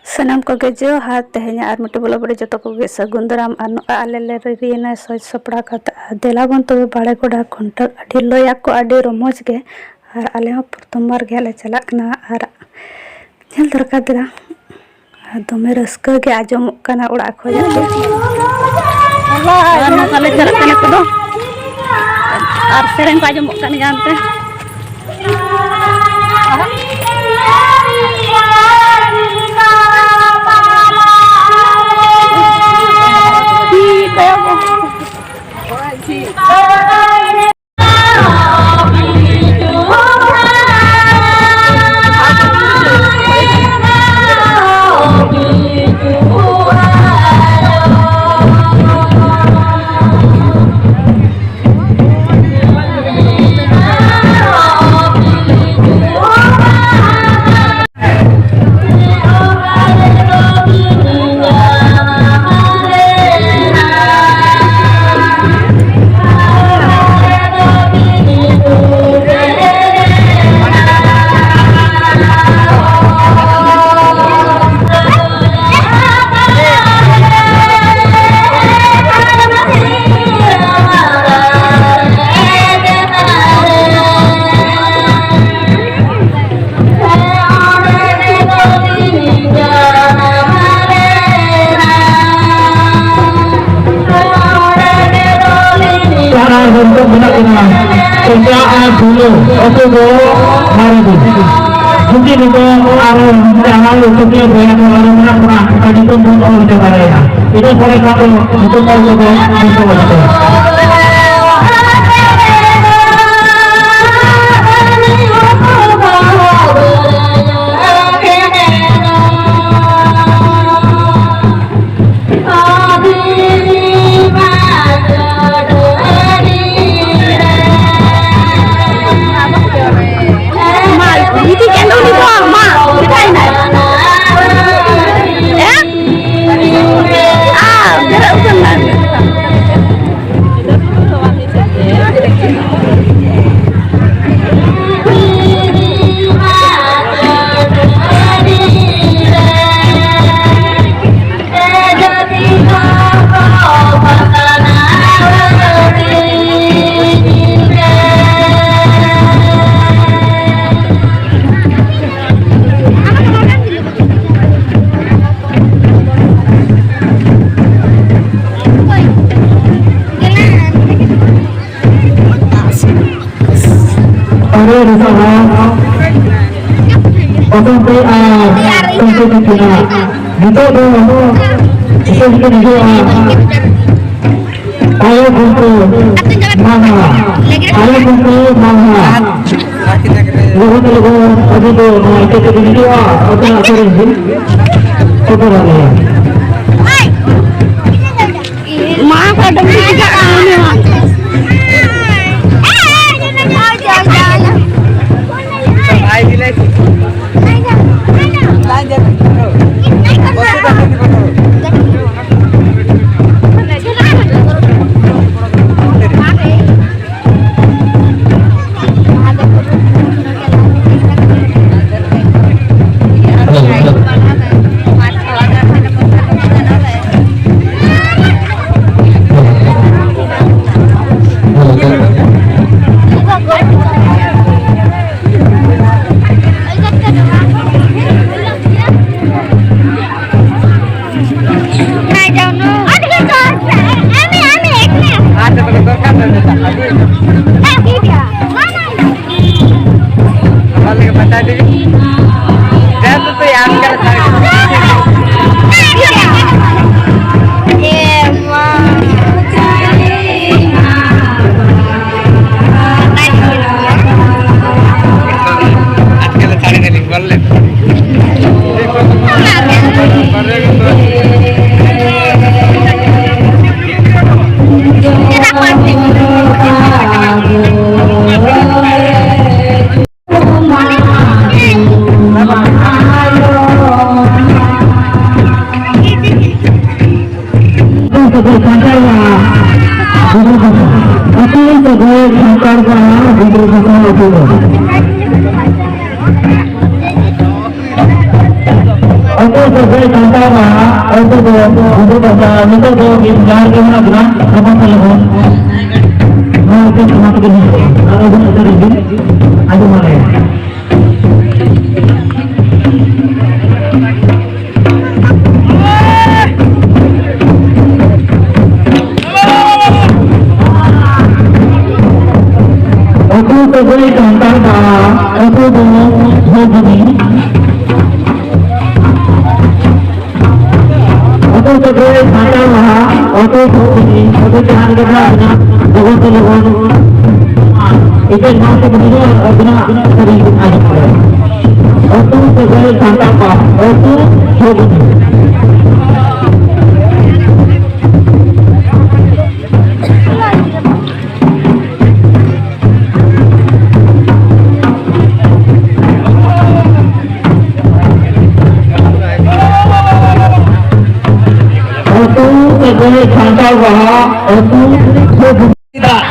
सनाम को जो हाथ तेहना और मिट्टी बोला बड़े जो को सगुन दाराम आले रियना सज सपड़ा देला बन तब बाड़े कोड़ा खुंटा अड़ी लया को अड़ी रमज के और आले प्रथम बार गले चलना और झेल दरकार दरा दमे रस्क के आजमना उड़ा खोज और सेरें को आजमन जानते untuk menaikkan kerjaan dulu untuk hari ini. Mungkin itu arah jangan lupa banyak orang pernah tadi itu pun orang jaga ya. Itu boleh satu untuk untuk Untuk sesuai contohnya, untuk biar gimana guna apa telepon? Mungkin cuma begini, kalau guna dari ini, aja mana ya? Untuk sesuai contohnya, untuk begini. Untuk sebagai masalah, untuk ini, untuk jangan kena dengan telepon. Itu masuk begini, guna sering aja. Untuk sebagai contoh, untuk begini. sebagai contoh bahwa itu tidak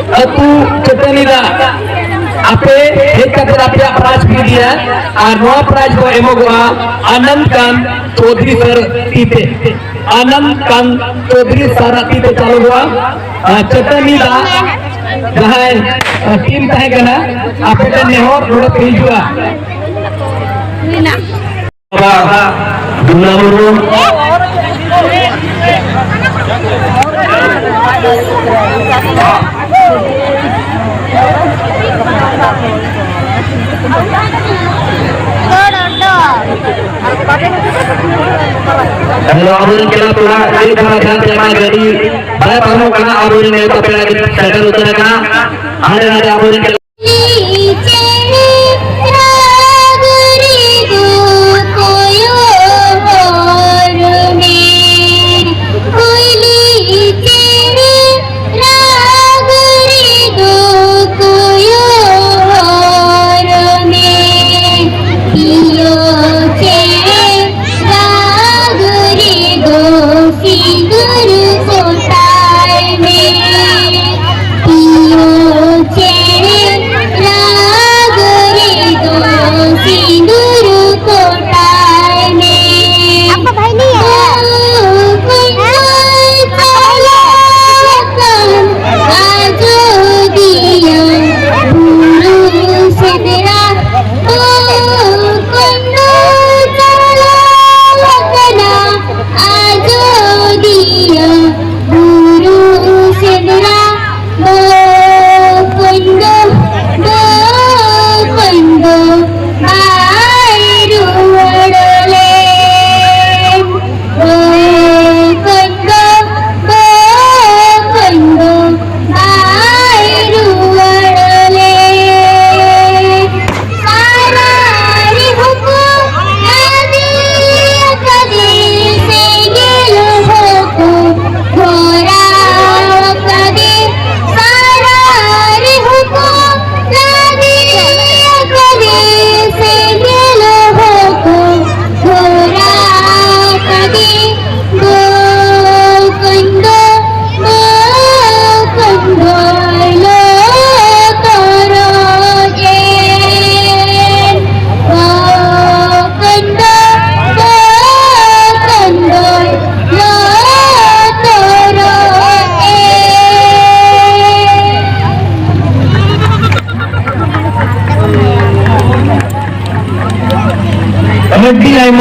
itu cetenida ape heka terapia prize भी दिया और नवा prize को एमोगवा Anand Kant Chaudhary sir तीते Anand Kant Chaudhary sir तीते चालू हुआ चेतनीदा जहाँ टीम तहे कना आपे का नेहर रोड पे हुआ बाबा दुला Murmu Hello, abang kira pula ini kalau ध्यान देना jadi saya kamu karena abang ini tapi lagi saya utara karena ada abang kira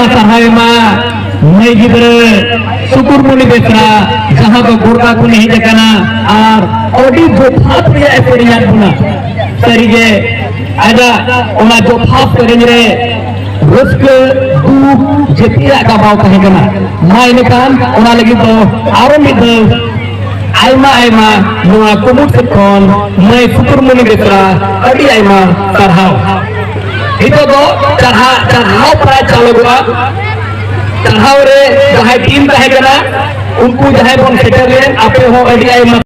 Sahayma Mai Gidre Syukur Muni Besra Jaha ko Gurka ko nahi jakana ar odi jophat ya eseriyan buna sarige ada ona jophat karengre rusk du jetiya ka baw kahe kana mai ne kan ona lagi to aro mid aima noa kumut sekon Mai Syukur Muni Besra adi aima sarhaw itu do चढ़ाव prize चालू हुआ चढ़ाव रे जहाँ team तहे कना उनको जहाँ बन सेटर ले आपे हो एडीआई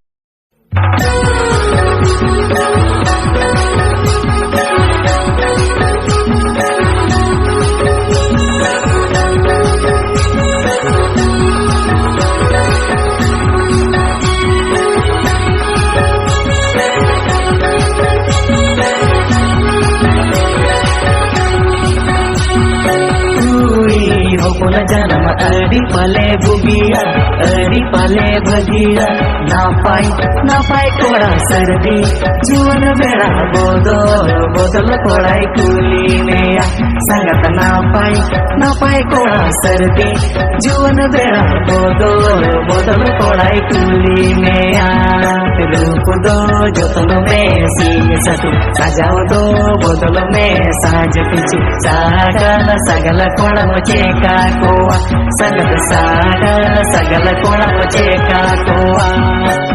ᱟᱹᱰᱤ ᱯᱟᱞᱮ ᱵᱩᱜᱤᱭᱟ ᱟᱹᱰᱤ ᱯᱟᱞᱮ ᱵᱷᱟᱹᱜᱤᱭᱟ ᱱᱟᱯᱟᱭ ᱱᱟᱯᱟᱭ ᱠᱚᱲᱟ ᱥᱟᱨᱫᱤ ᱡᱩᱣᱟᱹᱱ ᱵᱮᱲᱟ ᱵᱚᱫᱚᱞ ᱵᱚᱫᱚᱞ ᱠᱚᱲᱟᱭ ᱠᱩᱞᱤ ᱢᱮᱭᱟ ᱥᱟᱸᱜᱟᱛ ᱱᱟᱯᱟᱭ ᱱᱟᱯᱟᱭ ᱠᱚᱲᱟ ᱥᱟᱨᱫᱤ ᱡᱩᱣᱟᱹᱱ ᱵᱮᱲᱟ ᱵᱚᱫᱚᱞ ᱵᱚᱫᱚᱞ ᱠᱚᱲᱟᱭ ᱠᱩᱞᱤ ᱢᱮᱭᱟ रूप दो जतन में सिंह सतु सजाव दो बदल में साज पिछु सागल सगल कोण मुझे का कोआ सगल सागल सगल कोण मुझे का कोआ